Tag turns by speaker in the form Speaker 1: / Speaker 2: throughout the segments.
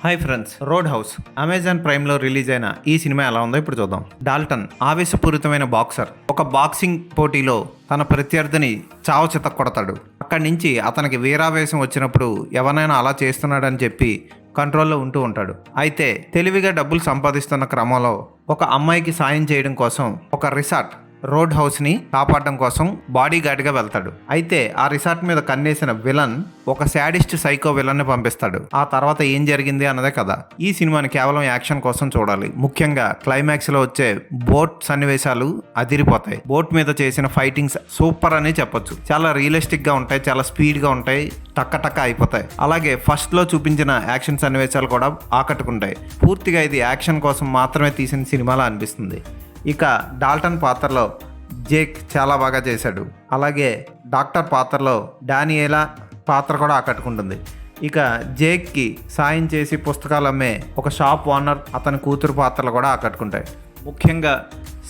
Speaker 1: Hi friends, Road House Amazon ప్రైమ్లో release అయిన ఈ సినిమా ఎలా ఉందో ఇప్పుడు చూద్దాం. డాల్టన్ ఆవేశపూరితమైన బాక్సర్ ఒక బాక్సింగ్ పోటీలో తన ప్రత్యర్థిని చావు చితక్ కొడతాడు. అక్కడి నుంచి అతనికి వీరావేశం వచ్చినప్పుడు ఎవరైనా అలా చేస్తున్నాడని చెప్పి కంట్రోల్లో ఉంటూ ఉంటాడు. అయితే తెలివిగా డబ్బులు సంపాదిస్తున్న క్రమంలో ఒక అమ్మాయికి సాయం చేయడం కోసం ఒక రిసార్ట్ రోడ్ హౌస్ని కాపాడడం కోసం బాడీ గార్డ్గా వెళ్తాడు. అయితే ఆ రిసార్ట్ మీద కన్నేసిన విలన్ ఒక శాడిస్ట్ సైకో విలన్ని పంపిస్తాడు. ఆ తర్వాత ఏం జరిగింది అన్నదే కదా. ఈ సినిమాని కేవలం యాక్షన్ కోసం చూడాలి. ముఖ్యంగా క్లైమాక్స్లో వచ్చే బోట్ సన్నివేశాలు అదిరిపోతాయి. బోట్ మీద చేసిన ఫైటింగ్స్ సూపర్ అని చెప్పొచ్చు. చాలా రియలిస్టిక్గా ఉంటాయి, చాలా స్పీడ్గా ఉంటాయి, టక్క అయిపోతాయి. అలాగే ఫస్ట్లో చూపించిన యాక్షన్ సన్నివేశాలు కూడా ఆకట్టుకుంటాయి. పూర్తిగా ఇది యాక్షన్ కోసం మాత్రమే తీసిన సినిమాలా అనిపిస్తుంది. ఇక డాల్టన్ పాత్రలో జేక్ చాలా బాగా చేశాడు. అలాగే డాక్టర్ పాత్రలో డానియేలా పాత్ర కూడా ఆకట్టుకుంటుంది. ఇక జేక్కి సాయం చేసి పుస్తకాలు అమ్మే ఒక షాప్ ఓనర్ అతని కూతురు పాత్రలు కూడా ఆకట్టుకుంటాయి. ముఖ్యంగా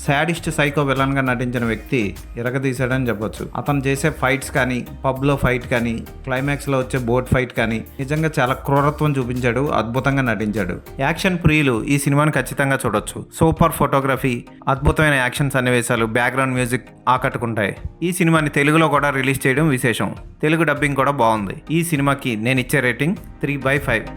Speaker 1: శాడిస్ట్ సైకో విలన్గా నటించిన వ్యక్తి ఇరగదీశాడని చెప్పొచ్చు. అతను చేసే ఫైట్స్ కానీ, పబ్లో ఫైట్ కానీ, క్లైమాక్స్లో వచ్చే బోట్ ఫైట్ కానీ నిజంగా చాలా క్రూరత్వం చూపించాడు. అద్భుతంగా నటించాడు. యాక్షన్ ప్రియులు ఈ సినిమాని ఖచ్చితంగా చూడొచ్చు. సూపర్ ఫోటోగ్రఫీ, అద్భుతమైన యాక్షన్ సన్నివేశాలు, బ్యాక్గ్రౌండ్ మ్యూజిక్ ఆకట్టుకుంటాయి. ఈ సినిమాని తెలుగులో కూడా రిలీజ్ చేయడం విశేషం. తెలుగు డబ్బింగ్ కూడా బాగుంది. ఈ సినిమాకి నేను ఇచ్చే రేటింగ్ 3/5.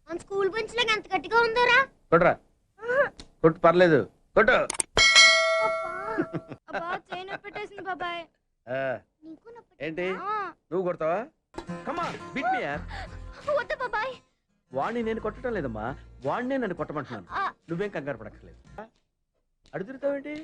Speaker 2: మన స్కూల్ బెంచ్ లాగా ఎంత గట్టిగా ఉందోరా.
Speaker 3: కొట్రా, కొట్టు, పర్లేదు, కొట్టు.
Speaker 2: అబ్బా చైన్ పెట్టేసింది బాబాయ్.
Speaker 3: ఆ,
Speaker 2: నీకు నొప్పి
Speaker 3: ఏంటి
Speaker 2: ఆ,
Speaker 3: నువ్వు కొడతావా? కమా బిట్ మీ యార్.
Speaker 2: వద్దు బాబాయ్.
Speaker 3: వాణ్ణి నేను కొట్టడం లేదమ్మా, వాణ్ణే నన్ను కొట్టమంటున్నాను.
Speaker 2: ఆ,
Speaker 3: నువ్వేం కంగారు పడక్కర్లేదు. అడుగుతావేంటి?